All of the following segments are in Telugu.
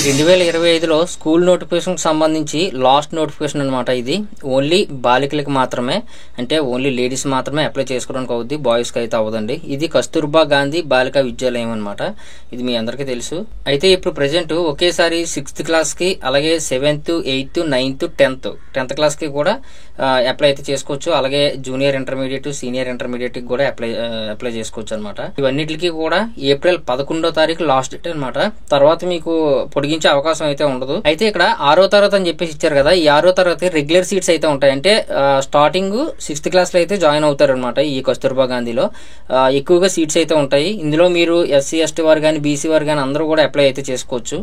2025లో స్కూల్ నోటిఫికేషన్ సంబంధించి లాస్ట్ నోటిఫికేషన్ అనమాట. ఇది ఓన్లీ బాలికలకు మాత్రమే, అంటే ఓన్లీ లేడీస్ మాత్రమే అప్లై చేసుకోవడానికి అవుద్ది, బాయ్స్కి అయితే అవ్వదండి. ఇది కస్తూర్బా గాంధీ బాలికా విద్యాలయం అనమాట. ఇది మీ అందరికీ తెలుసు. అయితే ఇప్పుడు ప్రజెంట్ ఒకేసారి 6th క్లాస్కి, అలాగే 7th, 8th, 9th, 10th క్లాస్కి కూడా అప్లై అయితే చేసుకోవచ్చు. అలాగే జూనియర్ ఇంటర్మీడియట్, సీనియర్ ఇంటర్మీడియట్ కి కూడా అప్లై చేసుకోవచ్చు అనమాట. ఇవన్నిటికీ కూడా ఏప్రిల్ 11వ తారీఖు లాస్ట్ డేట్ అనమాట. తర్వాత మీకు పొడిగించే అవకాశం అయితే ఉండదు. అయితే ఇక్కడ 6వ తరగతి అని చెప్పేసి ఇచ్చారు కదా, ఈ 6వ తరగతి రెగ్యులర్ సీట్స్ అయితే ఉంటాయి. అంటే స్టార్టింగ్ 6th క్లాస్ లో అయితే జాయిన్ అవుతారు అనమాట. ఈ కస్తూర్బా గాంధీలో ఎక్కువగా సీట్స్ అయితే ఉంటాయి. ఇందులో మీరు SC, ST వారు కానీ, BC వారు కానీ అందరూ కూడా అప్లై అయితే చేసుకోవచ్చు.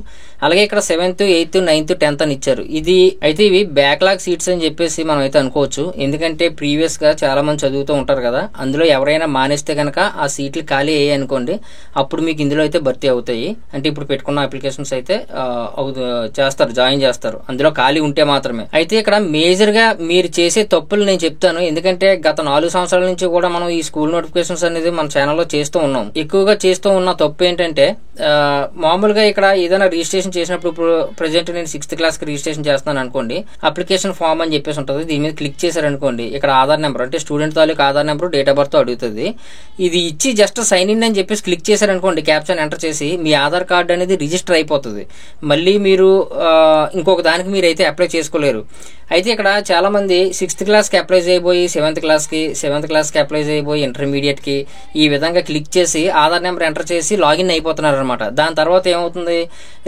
అలాగే ఇక్కడ 7th, 8th, 9th, 10th అని ఇచ్చారు. ఇవి బ్యాక్లాగ్ సీట్స్ అని చెప్పేసి మనం అయితే అనుకోవచ్చు. ఎందుకంటే ప్రీవియస్ గా చాలా మంది చదువుతూ ఉంటారు కదా, అందులో ఎవరైనా మానేస్తే కనుక ఆ సీట్లు ఖాళీ అయ్యాయి అనుకోండి, అప్పుడు మీకు ఇందులో అయితే భర్తీ అవుతాయి. అంటే ఇప్పుడు పెట్టుకున్న అప్లికేషన్స్ అయితే చేస్తారు, జాయిన్ చేస్తారు, అందులో ఖాళీ ఉంటే మాత్రమే. అయితే ఇక్కడ మేజర్ గా మీరు చేసే తప్పులు నేను చెప్తాను. ఎందుకంటే గత 4 సంవత్సరాల నుంచి కూడా మనం ఈ స్కూల్ నోటిఫికేషన్స్ అనేది మన ఛానల్లో చేస్తూ ఉన్నాం. ఎక్కువగా చేస్తూ ఉన్న తప్పు ఏంటంటే, మామూలుగా ఇక్కడ ఏదైనా రిజిస్ట్రేషన్ చేసినప్పుడు, ఇప్పుడు ప్రెసెంట్ నేను 6th క్లాస్ కి రిజిస్ట్రేషన్ చేస్తున్నాను అనుకోండి, అప్లికేషన్ ఫామ్ అని చెప్పేసి ఉంటుంది. దీని మీద క్లిక్ చేశారనుకోండి, ఇక్కడ ఆధార్ నెంబర్, అంటే స్టూడెంట్ తాలూకు Aadhaar number, date of birth అడుగుతుంది. ఇది ఇచ్చి జస్ట్ సైన్ ఇన్ అని చెప్పేసి క్లిక్ చేశారనుకోండి, క్యాప్షన్ ఎంటర్ చేసి, మీ ఆధార్ కార్డు అనేది రిజిస్టర్ అయిపోతుంది. మళ్ళీ మీరు ఇంకొక దానికి మీరు అయితే అప్లై చేసుకోలేరు. అయితే ఇక్కడ చాలా మంది 6th క్లాస్కి అప్లై చేయబోయి 7th క్లాస్కి అప్లై చేయబోయి ఇంటర్మీడియట్ కి ఈ విధంగా క్లిక్ చేసి ఆధార్ నెంబర్ ఎంటర్ చేసి లాగిన్ అయిపోతున్నారు అనమాట. దాని తర్వాత ఏమవుతుంది,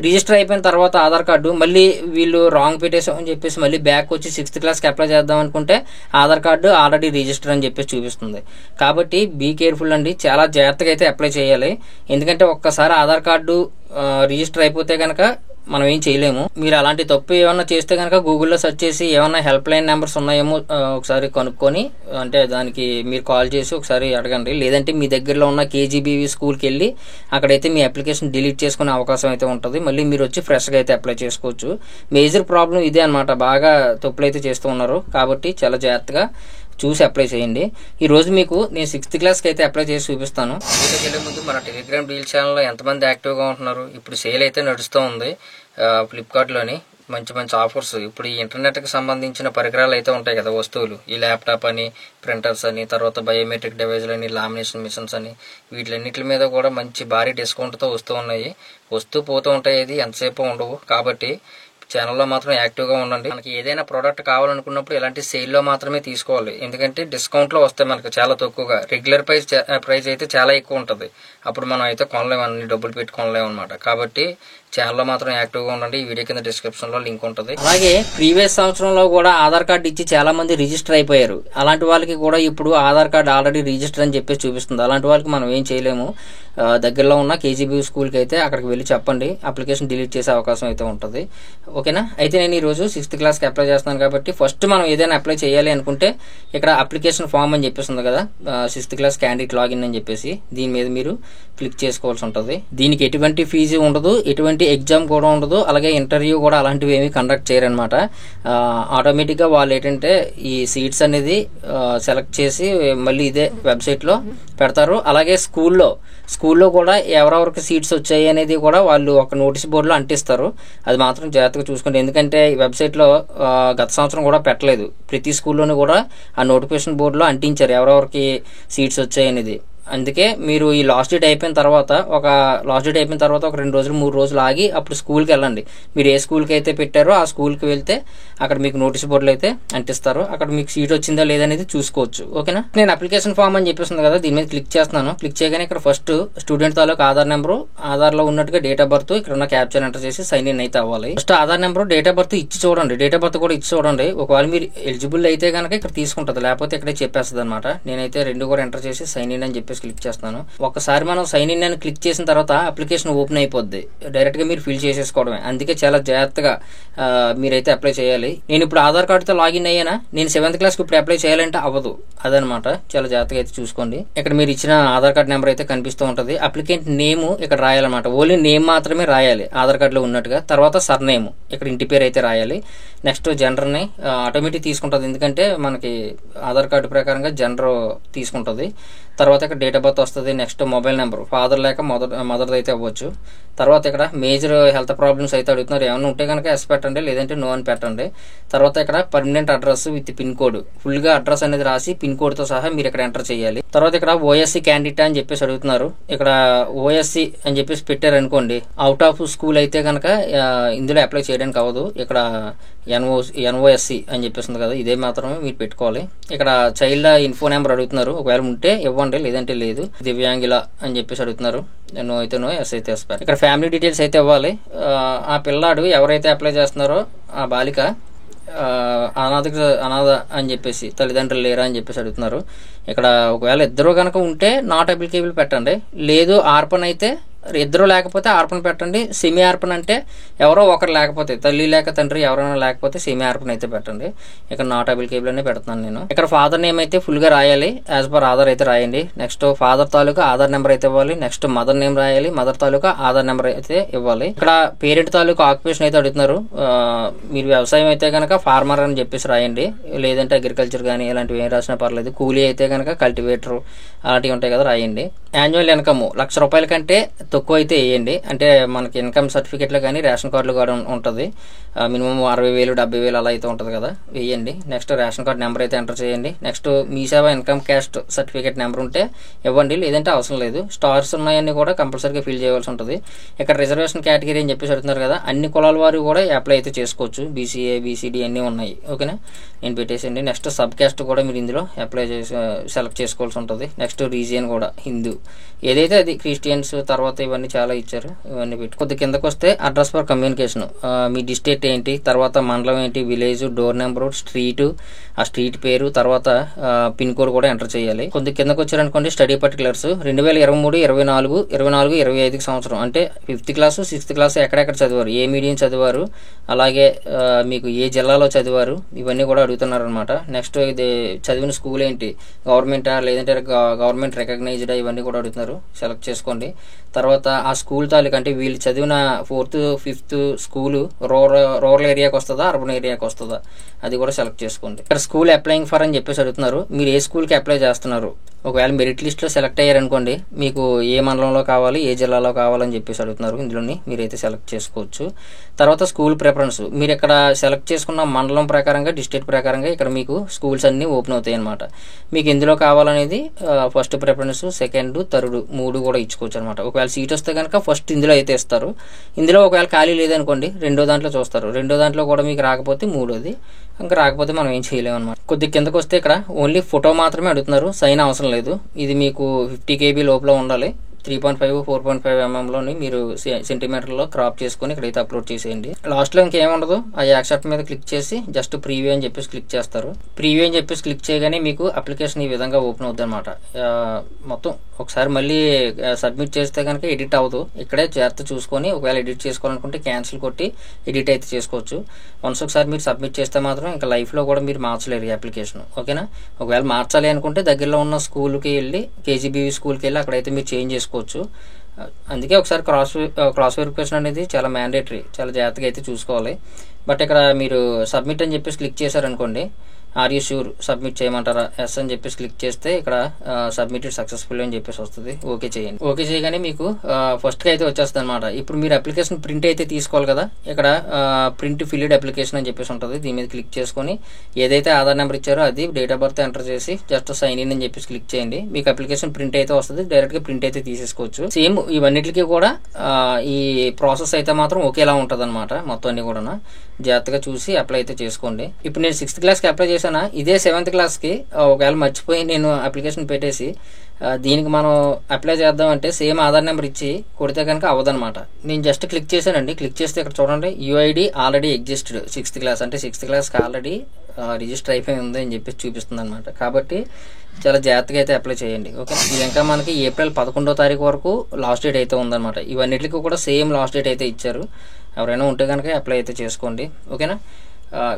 రిజిస్టర్ అయిపోయిన తర్వాత ఆధార్ కార్డు మళ్ళీ వీళ్ళు రాంగ్ పెట్టేసాం అని చెప్పేసి మళ్ళీ బ్యాక్ వచ్చి 6th క్లాస్కి అప్లై చేద్దాం అనుకుంటే ఆధార్ కార్డు ఆల్రెడీ రిజిస్టర్ అని చెప్పేసి చూపిస్తుంది. కాబట్టి బీ కేర్ఫుల్ అండి, చాలా జాగ్రత్తగా అయితే అప్లై చేయాలి. ఎందుకంటే ఒక్కసారి ఆధార్ కార్డు రిజిస్టర్ అయిపోతే కనుక మనం ఏం చేయలేము. మీరు అలాంటి తప్పు ఏమన్నా చేస్తే కనుక గూగుల్లో సెర్చ్ చేసి ఏమన్నా హెల్ప్ లైన్ నెంబర్స్ ఉన్నాయేమో ఒకసారి కనుక్కొని, అంటే దానికి మీరు కాల్ చేసి ఒకసారి అడగండి. లేదంటే మీ దగ్గరలో ఉన్న KGBV స్కూల్కి వెళ్ళి అక్కడైతే మీ అప్లికేషన్ డిలీట్ చేసుకునే అవకాశం అయితే ఉంటుంది. మళ్ళీ మీరు వచ్చి ఫ్రెష్గా అయితే అప్లై చేసుకోవచ్చు. మేజర్ ప్రాబ్లం ఇదే అనమాట, బాగా తప్పులు అయితే చేస్తూ ఉన్నారు. కాబట్టి చాలా జాగ్రత్తగా చూసి అప్లై చేయండి. ఈ రోజు మీకు నేను 6th క్లాస్కి అయితే అప్లై చేసి చూపిస్తాను. వీడియోకి వెళ్ళే ముందు మన టెలిగ్రామ్ డీల్ ఛానల్లో ఎంతమంది యాక్టివ్గా ఉంటున్నారు. ఇప్పుడు సేల్ అయితే నడుస్తూ ఉంది ఫ్లిప్కార్ట్లోని, మంచి మంచి ఆఫర్స్. ఇప్పుడు ఈ ఇంటర్నెట్కి సంబంధించిన పరికరాలు అయితే ఉంటాయి కదా, వస్తువులు, ఈ ల్యాప్టాప్ అని, ప్రింటర్స్ అని, తర్వాత బయోమెట్రిక్ డివైజ్లు అని, లామినేషన్ మిషన్స్ అని, వీటిలన్నిటి మీద కూడా మంచి భారీ డిస్కౌంట్తో వస్తూ ఉన్నాయి. వస్తూ పోతూ ఉంటాయి, ఇది ఎంతసేపు ఉండవు. కాబట్టి ఛానల్లో మాత్రం యాక్టివ్గా ఉండండి. మనకి ఏదైనా ప్రోడక్ట్ కావాలనుకున్నప్పుడు ఇలాంటి సేల్లో మాత్రమే తీసుకోవాలి. ఎందుకంటే డిస్కౌంట్లో వస్తాయి మనకు చాలా తక్కువగా. రెగ్యులర్ ప్రైస్ అయితే చాలా ఎక్కువ ఉంటుంది. అప్పుడు మనం అయితే కొనలేము, అన్ని డబ్బులు పెట్టి కొనలేము అనమాట. కాబట్టి ఛానల్లో మాత్రం యాక్టివ్గా ఉండండి. ఈ వీడియో కింద డిస్క్రిప్షన్లో లింక్ ఉంటుంది. అలాగే ప్రీవియస్ సంవత్సరంలో కూడా ఆధార్ కార్డు ఇచ్చి చాలా మంది రిజిస్టర్ అయిపోయారు. అలాంటి వాళ్ళకి కూడా ఇప్పుడు ఆధార్ కార్డు ఆల్రెడీ రిజిస్టర్ అని చెప్పేసి చూపిస్తుంది. అలాంటి వాళ్ళకి మనం ఏం చేయలేము. దగ్గరలో ఉన్న KGBV స్కూల్కి అయితే అక్కడికి వెళ్ళి చెప్పండి, అప్లికేషన్ డిలీట్ చేసే అవకాశం అయితే ఉంటుంది. ఓకేనా? అయితే నేను ఈరోజు 6th క్లాస్కి అప్లై చేస్తున్నాను కాబట్టి ఫస్ట్ మనం ఏదైనా అప్లై చేయాలి అనుకుంటే ఇక్కడ అప్లికేషన్ ఫామ్ అని చెప్పేస్తుంది కదా, 6th క్లాస్ క్యాండిడేట్ లాగిన్ అని చెప్పేసి, దీని మీద మీరు క్లిక్ చేసుకోవాల్సి ఉంటుంది. దీనికి ఎటువంటి ఫీజు ఉండదు, ఎటువంటి ఎగ్జామ్ కూడా ఉండదు, అలాగే ఇంటర్వ్యూ కూడా అలాంటివి ఏమి కండక్ట్ చేయరనమాట. ఆటోమేటిక్గా వాళ్ళు ఏంటంటే ఈ సీట్స్ అనేది సెలెక్ట్ చేసి మళ్ళీ ఇదే వెబ్సైట్లో పెడతారు. అలాగే స్కూల్లో కూడా ఎవరెవరికి సీట్స్ వచ్చాయి అనేది కూడా వాళ్ళు ఒక నోటీస్ బోర్డులో అంటిస్తారు. అది మాత్రం జాగ్రత్తగా చూసుకోండి. ఎందుకంటే ఈ వెబ్సైట్లో గత సంవత్సరం కూడా పెట్టలేదు. ప్రతి స్కూల్లోనూ కూడా ఆ నోటిఫికేషన్ బోర్డులో అంటించారు ఎవరెవరికి సీట్స్ వచ్చాయి అనేది. అందుకే మీరు ఈ లాస్ట్ డేట్ అయిపోయిన తర్వాత ఒక 2 రోజులు 3 రోజులు ఆగి అప్పుడు స్కూల్కి వెళ్ళండి. మీరు ఏ స్కూల్కి అయితే పెట్టారో ఆ స్కూల్కి వెళ్తే అక్కడ మీకు నోటీస్ బోర్డులు అయితే అంటిస్తారు. అక్కడ మీకు సీట్ వచ్చిందా లేదనేది చూసుకోవచ్చు. ఓకేనా? నేను అప్లికేషన్ ఫామ్ అని చెప్పేస్తుంది కదా, దీని మీద క్లిక్ చేస్తున్నాను. క్లిక్ చేయగానే ఇక్కడ ఫస్ట్ స్టూడెంట్ తాలూకు ఆధార్ నెంబరు, ఆధార్లో ఉన్నట్టుగా డేట్ ఆఫ్ బర్త్, ఇక్కడ ఉన్న క్యాప్చర్ ఎంటర్ చేసి సైన్ ఇన్ అయితే అవ్వాలి. First Aadhaar number, date of birth ఇచ్చి చూడండి. డేట్ ఆఫ్ బర్త్ కూడా ఇచ్చి చూడండి. ఒకవేళ మీరు ఎలిజిబుల్ అయితే కనుక ఇక్కడ తీసుకుంటుంది, లేకపోతే ఇక్కడే చెప్పేస్తుంది అనమాట. నేనైతే 2 కూడా ఎంటర్ చేసి సైన్ ఇన్ అని చెప్పేసి క్లిక్ చేస్తాను. ఒకసారి మనం సైన్ ఇన్ అని క్లిక్ చేసిన తర్వాత అప్లికేషన్ ఓపెన్ అయిపోద్ది. డైరెక్ట్ గా మీరు ఫిల్ చేసేసుకోవడమే. అందుకే చాలా జాగ్రత్తగా మీరైతే అప్లై చేయాలి. నేను ఇప్పుడు ఆధార్ కార్డుతో లాగిన్ అయ్యానా, నేను 7th క్లాస్ కి ఇప్పుడు అప్లై చేయాలంటే అవ్వదు. అదనమాట, చాలా జాగ్రత్తగా అయితే చూసుకోండి. ఇక్కడ మీరు ఇచ్చిన ఆధార్ కార్డు నెంబర్ అయితే కనిపిస్తూ ఉంటుంది. అప్లికెంట్ నేమ్ ఇక్కడ రాయాలన్నమాట. ఓన్లీ నేమ్ మాత్రమే రాయాలి ఆధార్ కార్డులో ఉన్నట్టుగా. తర్వాత సర్నేమ్, ఇక్కడ ఇంటి పేరు అయితే రాయాలి. నెక్స్ట్ జెండర్ని ఆటోమేటిక్ తీసుకుంటుంది, ఎందుకంటే మనకి ఆధార్ కార్డు ప్రకారంగా జెండర్ తీసుకుంటుంది. తర్వాత ఇక్కడ డేట్ ఆఫ్ బర్త్ వస్తుంది. నెక్స్ట్ మొబైల్ నెంబర్, ఫాదర్ లేక మదర్ది అయితే అవ్వచ్చు. తర్వాత ఇక్కడ మేజర్ హెల్త్ ప్రాబ్లమ్స్ అయితే అడుగుతున్నారు. ఏమైనా ఉంటే కనుక ఎస్ పెట్టండి, లేదంటే నో అని పెట్టండి. తర్వాత ఇక్కడ permanent address with pin code, ఫుల్గా అడ్రస్ అనేది రాసి పిన్ కోడ్తో సహా మీరు ఇక్కడ ఎంటర్ చేయాలి. తర్వాత ఇక్కడ ఓఎస్సీ క్యాండిడేట్ అని చెప్పేసి అడుగుతున్నారు. ఇక్కడ ఓఎస్సీ అని చెప్పేసి పెట్టారు అనుకోండి, అవుట్ ఆఫ్ స్కూల్ అయితే కనుక ఇందులో అప్లై చేయడానికి అవ్వదు. ఇక్కడ ఎన్ఓఎస్సి అని చెప్పేసింది కదా, ఇదే మాత్రమే మీరు పెట్టుకోవాలి. ఇక్కడ చైల్డ్ ఇన్ఫో నెంబర్ అడుగుతున్నారు, ఒకవేళ ఉంటే ఇవ్వండి, లేదంటే లేదు. దివ్యాంగుల అని చెప్పేసి అడుగుతున్నారు, నో అయితే నో, ఎస్ అయితే ఎస్. ఇక్కడ ఫ్యామిలీ డీటెయిల్స్ అయితే ఇవ్వాలి. ఆ పిల్లాడు ఎవరైతే అప్లై చేస్తున్నారో ఆ బాలిక అనాథ అని చెప్పేసి, తల్లిదండ్రులు లేరా అని చెప్పేసి అడుగుతున్నారు. ఇక్కడ ఒకవేళ ఇద్దరు కనుక ఉంటే నాట్ అప్లికేబుల్ పెట్టండి, లేదు ఆర్పన్ అయితే ఇద్దరు లేకపోతే ఆర్పణ పెట్టండి. సెమీ ఆర్పణ అంటే ఎవరో ఒకరు లేకపోతే, తల్లి లేక తండ్రి ఎవరైనా లేకపోతే సెమీ ఆర్పణ అయితే పెట్టండి. ఇక్కడ నాట్ అప్లికేబుల్ అనే పెడుతున్నాను నేను. ఇక్కడ ఫాదర్ నేమ్ అయితే ఫుల్ గా రాయాలి, యాజ్ పర్ ఆధార్ అయితే రాయండి. నెక్స్ట్ ఫాదర్ తాలూకా ఆధార్ నెంబర్ అయితే ఇవ్వాలి. నెక్స్ట్ మదర్ నేమ్ రాయాలి, మదర్ తాలూకా ఆధార్ నెంబర్ అయితే ఇవ్వాలి. ఇక్కడ పేరెంట్ తాలూకా ఆక్యుపేషన్ అయితే అడుగుతున్నారు. మీరు వ్యవసాయం అయితే కనుక ఫార్మర్ అని చెప్పేసి రాయండి, లేదంటే అగ్రికల్చర్ కానీ ఇలాంటివి ఏం రాసినా పర్లేదు. కూలీ అయితే కనుక కల్టివేటర్ అలాంటివి ఉంటాయి కదా, రాయండి. యాన్యువల్ ఇన్కమ్ 1,00,000 రూపాయల కంటే తక్కువ అయితే వేయండి. అంటే మనకి ఇన్కమ్ సర్టిఫికేట్లో కానీ రేషన్ కార్డులు కూడా ఉంటుంది. మినిమం 60,000 70,000 అలా అయితే ఉంటుంది కదా, వేయండి. నెక్స్ట్ రేషన్ కార్డు నెంబర్ అయితే ఎంటర్ చేయండి. నెక్స్ట్ మీ సేవ ఇన్కమ్ క్యాస్ట్ సర్టిఫికేట్ నెంబర్ ఉంటే ఇవ్వండి, లేదంటే అవసరం లేదు. స్టార్స్ ఉన్నాయన్నీ కూడా కంపల్సరీగా ఫిల్ చేయవలసి ఉంటుంది. ఇక్కడ రిజర్వేషన్ కేటగిరీ అని చెప్పేసి అడుగుతున్నారు కదా, అన్ని కులాల వారు కూడా అప్లై అయితే చేసుకోవచ్చు. బీసీఏ బీసీడీ అన్నీ ఉన్నాయి, ఓకేనా, నేను పెట్టేసేయండి. నెక్స్ట్ సబ్ క్యాస్ట్ కూడా మీరు ఇందులో అప్లై చేసి సెలెక్ట్ చేసుకోవాల్సి ఉంటుంది. నెక్స్ట్ రీజియన్ కూడా హిందూ ఏదైతే అది, క్రిస్టియన్స్ తర్వాత ఇవన్నీ చాలా ఇచ్చారు, ఇవన్నీ పెట్టి కొద్ది కిందకు వస్తే address for communication, me district ఏంటి, తర్వాత మండలం ఏంటి, విలేజ్, డోర్ నెంబరు, స్ట్రీట్, ఆ స్ట్రీట్ పేరు, తర్వాత పిన్ కోడ్ కూడా ఎంటర్ చేయాలి. కొద్ది కిందకు వచ్చారనుకోండి స్టడీ పర్టికులర్స్ 2023, 24, 25 సంవత్సరం, అంటే 5th క్లాస్ 6th క్లాస్ ఎక్కడెక్కడ చదివారు, ఏ మీడియం చదివారు, అలాగే మీకు ఏ జిల్లాలో చదివారు, ఇవన్నీ కూడా అడుగుతున్నారు అనమాట. నెక్స్ట్ ఇది చదివిన స్కూల్ ఏంటి, గవర్నమెంటా లేదంటే గవర్నమెంట్ రికగ్నైజ్డా, ఇవన్నీ కూడా అడుగుతున్నారు, సెలెక్ట్ చేసుకోండి. తర్వాత ఆ స్కూల్ తాలూకు, అంటే వీళ్ళు చదివిన 4th 5th స్కూలు రూరల్ ఏరియాకి వస్తుందా అర్బన్ ఏరియాకి వస్తుందా, అది కూడా సెలెక్ట్ చేసుకోండి. ఇక్కడ స్కూల్ అప్లైయింగ్ ఫర్ అని చెప్పేసి అడుగుతున్నారు, మీరు ఏ స్కూల్కి అప్లై చేస్తున్నారు. ఒకవేళ మెరిట్ లిస్ట్లో సెలెక్ట్ అయ్యారనుకోండి, మీకు ఏ మండలంలో కావాలి, ఏ జిల్లాలో కావాలని చెప్పేసి అడుగుతున్నారు, ఇందులోని మీరైతే సెలెక్ట్ చేసుకోవచ్చు. తర్వాత స్కూల్ ప్రిఫరెన్స్, మీరు ఇక్కడ సెలెక్ట్ చేసుకున్న మండలం ప్రకారంగా, డిస్ట్రిక్ట్ ప్రకారంగా ఇక్కడ మీకు స్కూల్స్ అన్నీ ఓపెన్ అవుతాయి అనమాట. మీకు ఎందులో కావాలనేది ఫస్ట్ ప్రిఫరెన్స్, సెకండ్, థర్డ్ 3 కూడా ఇచ్చుకోవచ్చు అనమాట. ఒకవేళ సీట్ వస్తే కనుక ఫస్ట్ ఇందులో అయితే ఇస్తారు. ఇందులో ఒకవేళ ఖాళీ లేదనుకోండి రెండో దాంట్లో చూస్తారు, రెండో దాంట్లో కూడా మీకు రాకపోతే మూడోది, ఇంకా రాకపోతే మనం ఏం చేయలేము అనమాట. కొద్ది కిందకు వస్తే ఇక్కడ ఓన్లీ ఫోటో మాత్రమే అడుగుతున్నారు, సైన్ అవసరం లేదు. ఇది మీకు 50 KB లోపల ఉండాలి. 3.5 4.5 mm మీరు సెంటీమీటర్లో క్రాప్ చేసుకుని ఇక్కడైతే అప్లోడ్ చేసేయండి. లాస్ట్లో ఇంకేముండదు, ఆ యాక్సెప్ట్ మీద క్లిక్ చేసి జస్ట్ ప్రీవ్యూ అని చెప్పేసి క్లిక్ చేస్తారు. ప్రీవ్యూ అని చెప్పేసి క్లిక్ చేయగానే మీకు అప్లికేషన్ ఈ విధంగా ఓపెన్ అవుతుంది అనమాట. మొత్తం ఒకసారి మళ్ళీ సబ్మిట్ చేస్తే కనుక ఎడిట్ అవ్వదు, ఇక్కడే జాగ్రత్త చూసుకొని ఒకవేళ ఎడిట్ చేసుకోవాలనుకుంటే క్యాన్సిల్ కొట్టి ఎడిట్ అయితే చేసుకోవచ్చు. వన్స్ ఒకసారి మీరు సబ్మిట్ చేస్తే మాత్రం ఇంకా లైఫ్లో కూడా మీరు మార్చలేరు ఈ అప్లికేషన్, ఓకేనా. ఒకవేళ మార్చాలి అనుకుంటే దగ్గరలో ఉన్న స్కూల్కి వెళ్ళి, కేజీబీవీ స్కూల్కి వెళ్ళి అక్కడైతే మీరు చేంజ్ చేసుకోవచ్చు. అందుకే ఒకసారి క్రాస్ వెరిఫికేషన్ అనేది చాలా మ్యాండేటరీ, చాలా జాగ్రత్తగా అయితే చూసుకోవాలి. బట్ ఇక్కడ మీరు సబ్మిట్ అని చెప్పేసి క్లిక్ చేశారనుకోండి, ఆర్ యూ ష్యూర్ సబ్మిట్ చేయమంటారా, ఎస్ అని చెప్పేసి క్లిక్ చేస్తే ఇక్కడ సబ్మిటెడ్ సక్సెస్ఫుల్ అని చెప్పేసి వస్తుంది. ఓకే చేయండి. ఓకే చేయగానే మీకు ఫస్ట్గా అయితే వచ్చేస్తుంది అనమాట. ఇప్పుడు మీరు అప్లికేషన్ ప్రింట్ అయితే తీసుకోవాలి కదా, ఇక్కడ ప్రింట్ ఫిల్డ్ అప్లికేషన్ అని చెప్పేసి ఉంటుంది. దీని మీద క్లిక్ చేసుకొని ఏదైతే ఆధార్ నెంబర్ ఇచ్చారో అది, డేట్ ఆఫ్ బర్త్ ఎంటర్ చేసి జస్ట్ సైన్ ఇన్ అని చెప్పేసి క్లిక్ చేయండి. మీకు అప్లికేషన్ ప్రింట్ అయితే వస్తుంది, డైరెక్ట్గా ప్రింట్ అయితే తీసేసుకోవచ్చు. సేమ్ ఇవన్నిటికీ కూడా ఈ ప్రాసెస్ అయితే మాత్రం ఒకేలా ఉంటుంది అనమాట. మొత్తం అన్ని కూడా జాగ్రత్తగా చూసి అప్లై అయితే చేసుకోండి. ఇప్పుడు నేను 6th క్లాస్కి అప్లై చేశానా, ఇదే 7th క్లాస్కి ఒకవేళ మర్చిపోయి నేను అప్లికేషన్ పెట్టేసి దీనికి మనం అప్లై చేద్దామంటే సేమ్ ఆధార్ నెంబర్ ఇచ్చి కొడితే కనుక అవ్వదనమాట. నేను జస్ట్ క్లిక్ చేశానండి, క్లిక్ చేస్తే ఇక్కడ చూడండి UID already existed 6th class, అంటే 6th క్లాస్కి ఆల్రెడీ రిజిస్టర్ అయిపోయి ఉంది అని చెప్పేసి చూపిస్తుంది అనమాట. కాబట్టి చాలా జాగ్రత్తగా అయితే అప్లై చేయండి, ఓకే. ఇది ఇంకా మనకి ఏప్రిల్ 11వ తారీఖు వరకు లాస్ట్ డేట్ అయితే ఉందన్నమాట. ఇవన్నిటికీ కూడా సేమ్ లాస్ట్ డేట్ అయితే ఇచ్చారు. ఎవరైనా ఉంటే కనుక అప్లై అయితే చేసుకోండి, ఓకేనా.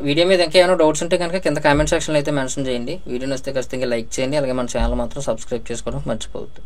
వీడియో మీద ఇంకా ఏమైనా డౌట్స్ ఉంటే కనుక కింద కామెంట్ సెక్షన్లో అయితే మెన్షన్ చేయండి. వీడియోని వస్తే ఖచ్చితంగా లైక్ చేయండి, అలాగే మన ఛానల్ మాత్రం సబ్స్క్రైబ్ చేసుకోవడం మర్చిపోవద్దు.